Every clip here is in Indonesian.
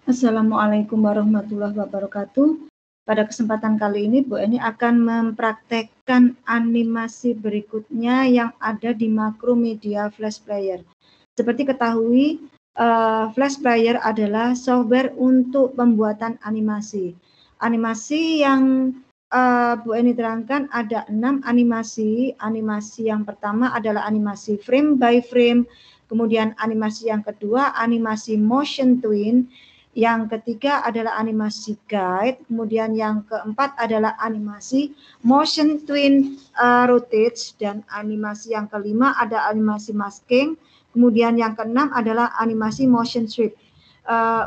Assalamualaikum warahmatullahi wabarakatuh. Pada kesempatan kali ini, Bu Eni akan mempraktekkan animasi berikutnya yang ada di Macromedia Flash Player. Seperti ketahui, Flash Player adalah software untuk pembuatan animasi. Animasi yang Bu Eni terangkan ada 6 animasi. Animasi yang pertama adalah animasi frame by frame, kemudian animasi yang kedua animasi motion twin, yang ketiga adalah animasi guide, kemudian yang keempat adalah animasi motion twin rotate, dan animasi yang kelima ada animasi masking, kemudian yang keenam adalah animasi motion sweep.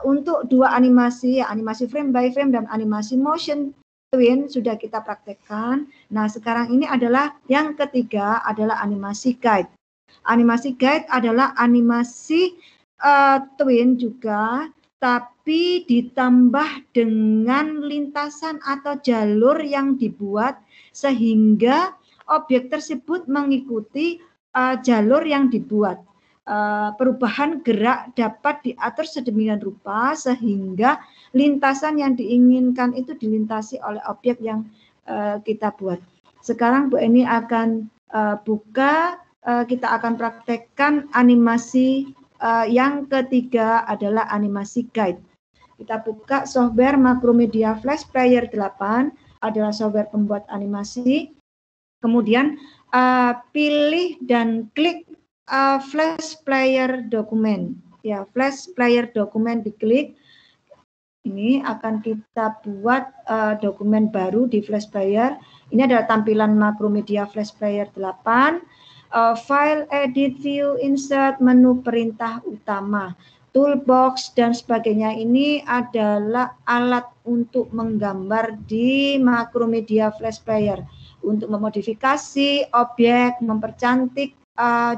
Untuk dua animasi, animasi frame by frame dan animasi motion twin sudah kita praktekkan. Nah, sekarang ini adalah yang ketiga adalah animasi guide. Animasi guide adalah animasi twin juga, tapi ditambah dengan lintasan atau jalur yang dibuat sehingga objek tersebut mengikuti jalur yang dibuat. Perubahan gerak dapat diatur sedemikian rupa sehingga lintasan yang diinginkan itu dilintasi oleh objek yang kita buat. Sekarang Bu Eni akan buka, kita akan praktekkan animasi yang ketiga adalah animasi guide. Kita buka software Macromedia Flash Player 8, adalah software pembuat animasi. Kemudian pilih dan klik Flash Player dokumen. Ya, Flash Player dokumen diklik. Ini akan kita buat dokumen baru di Flash Player. Ini adalah tampilan Macromedia Flash Player 8. File, edit, view, insert, menu perintah utama, toolbox, dan sebagainya. Ini adalah alat untuk menggambar di Macromedia Flash Player untuk memodifikasi objek, mempercantik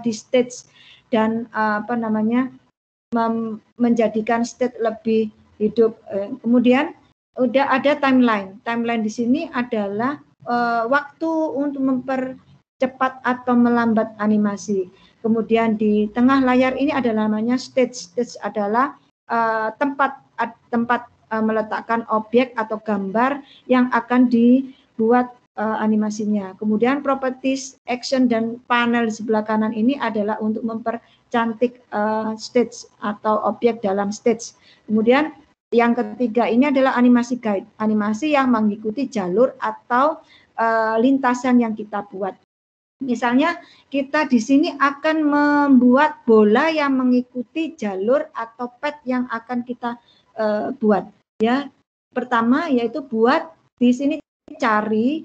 di stage, dan menjadikan stage lebih hidup. Kemudian udah ada timeline. Timeline di sini adalah waktu untuk mempercepat atau melambat animasi. Kemudian di tengah layar ini adalah namanya stage. Stage adalah tempat meletakkan objek atau gambar yang akan dibuat animasinya. Kemudian properties, action, dan panel di sebelah kanan ini adalah untuk mempercantik stage atau objek dalam stage. Kemudian yang ketiga ini adalah animasi guide, animasi yang mengikuti jalur atau lintasan yang kita buat. Misalnya kita di sini akan membuat bola yang mengikuti jalur atau pad yang akan kita buat. Ya, pertama yaitu buat di sini cari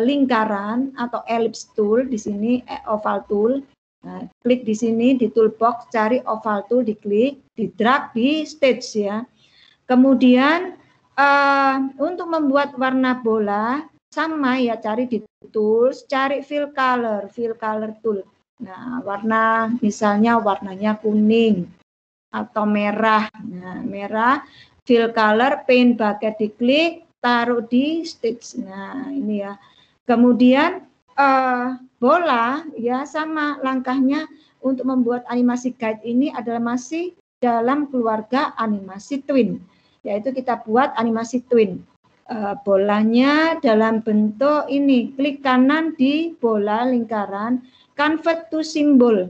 lingkaran atau ellipse tool, di sini oval tool. Nah, klik di sini di toolbox, cari oval tool, diklik, di drag di stage ya. Kemudian untuk membuat warna bola sama ya, cari di tools, cari fill color tool. Nah, warna misalnya warnanya kuning atau merah. Nah, merah, fill color, paint bucket diklik, taruh di stage. Nah, ini ya. Kemudian bola ya sama langkahnya untuk membuat animasi guide ini adalah masih dalam keluarga animasi twin, yaitu kita buat animasi twin. Bolanya dalam bentuk ini, klik kanan di bola lingkaran, convert to symbol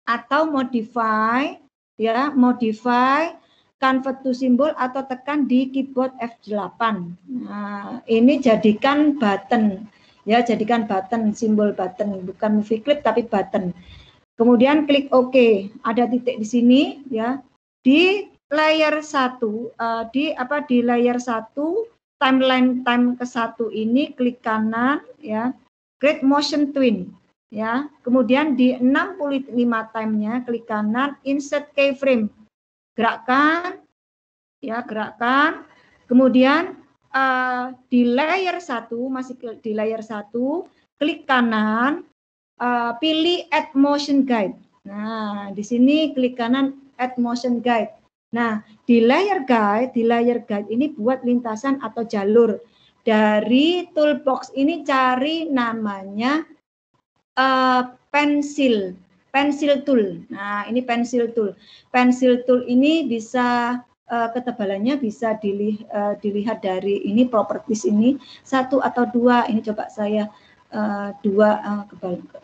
atau modify ya, modify, convert to symbol, atau tekan di keyboard F8. Nah, ini jadikan button ya, jadikan button, simbol button, bukan movie clip tapi button. Kemudian klik OK, ada titik di sini ya. Di layer 1 di layer 1 timeline time ke-1 ini klik kanan ya, create motion twin ya. Kemudian di 65 time-nya klik kanan, insert keyframe. Gerakkan ya, gerakkan. Kemudian di layer 1, masih di layer 1, klik kanan, pilih add motion guide. Nah, di sini klik kanan add motion guide. Nah, di layer guide ini buat lintasan atau jalur. Dari toolbox ini cari namanya pensil tool. Nah, ini pensil tool. Pensil tool ini bisa ketebalannya bisa dilihat dari ini properties ini 1 atau 2. Ini coba saya 2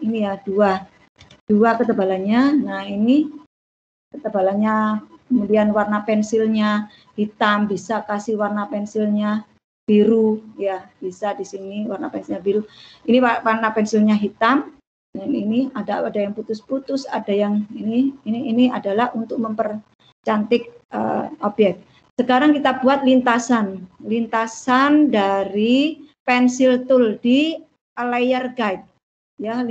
ini ya 2 ketebalannya. Nah, ini ketebalannya, kemudian warna pensilnya hitam, bisa kasih warna pensilnya biru ya, bisa di sini warna pensilnya biru. Ini warna pensilnya hitam. Dan ini ada yang putus-putus, ada yang ini adalah untuk mempercantik objek. Sekarang kita buat lintasan dari pensil tool di layer guide. Ya,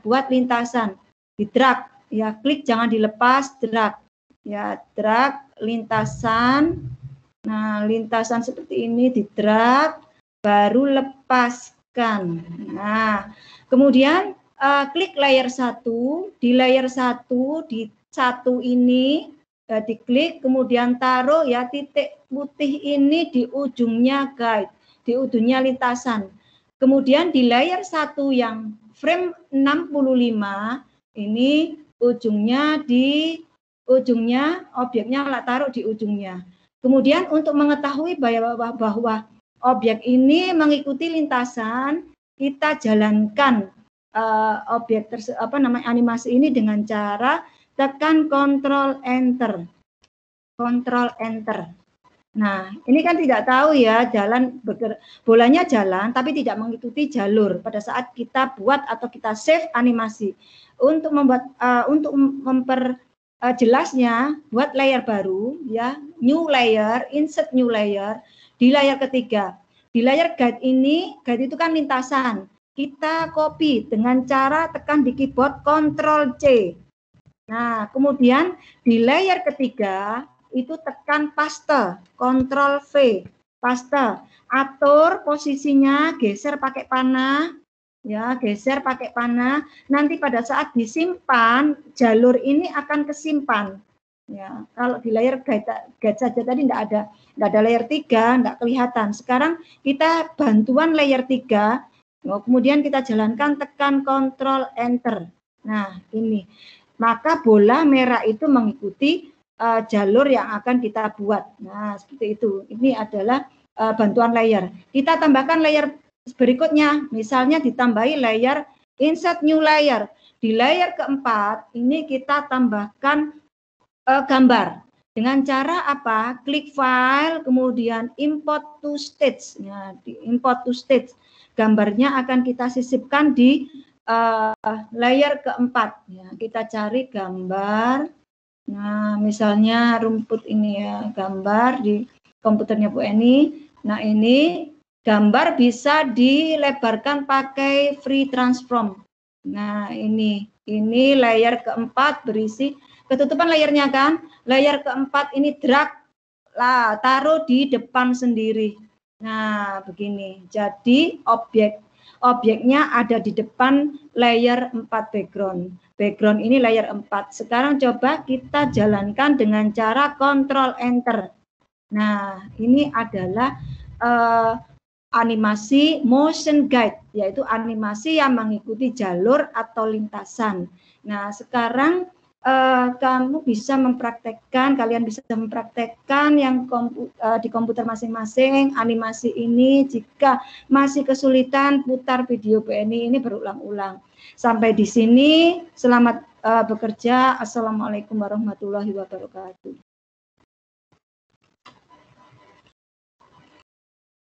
buat lintasan, di drag, ya klik jangan dilepas, drag. Ya, drag lintasan. Nah, lintasan seperti ini di drag, baru lepaskan. Nah, kemudian klik layer 1, di layer 1 di 1 ini diklik, kemudian taruh ya titik putih ini di ujungnya guide, di ujungnya lintasan. Kemudian di layer 1 yang frame 65 ini ujungnya objeknya taruh di ujungnya. Kemudian untuk mengetahui bahwa objek ini mengikuti lintasan, kita jalankan animasi ini dengan cara tekan Ctrl Enter. Ctrl Enter. Nah, ini kan tidak tahu ya, bolanya jalan tapi tidak mengikuti jalur pada saat kita buat atau kita save animasi. Untuk jelasnya, buat layer baru ya, new layer, insert new layer di layer ketiga. Di layer guide ini, guide itu kan lintasan. Kita copy dengan cara tekan di keyboard Ctrl C. Nah, kemudian di layer ketiga itu tekan paste, Ctrl V, paste. Atur posisinya, geser pakai panah, ya geser pakai panah. Nanti pada saat disimpan, jalur ini akan kesimpan. Ya, kalau di layer guide saja tadi tidak ada layer 3, tidak kelihatan. Sekarang kita bantuan layer 3, kemudian kita jalankan tekan Ctrl Enter. Nah, ini. Maka bola merah itu mengikuti jalur yang akan kita buat. Nah, seperti itu. Ini adalah bantuan layer. Kita tambahkan layer berikutnya, misalnya ditambahi layer insert new layer. Di layer keempat, ini kita tambahkan gambar. Dengan cara apa? Klik file, kemudian import to stage. Nah, di import to stage. Gambarnya akan kita sisipkan di layer keempat. Ya, kita cari gambar. Nah, misalnya rumput ini ya, gambar di komputernya Bu Eni. Nah, ini gambar bisa dilebarkan pakai free transform. Nah, ini layer keempat berisi ketutupan layernya kan. Layer keempat ini drag lah, taruh di depan sendiri. Nah, begini. Jadi objeknya ada di depan layer 4 background. Background ini layer 4. Sekarang coba kita jalankan dengan cara Ctrl Enter. Nah, ini adalah animasi motion guide, yaitu animasi yang mengikuti jalur atau lintasan. Nah, sekarang kalian bisa mempraktekkan yang di komputer masing-masing animasi ini. Jika masih kesulitan, putar video BNI ini berulang-ulang. Sampai di sini, selamat bekerja. Assalamualaikum warahmatullahi wabarakatuh.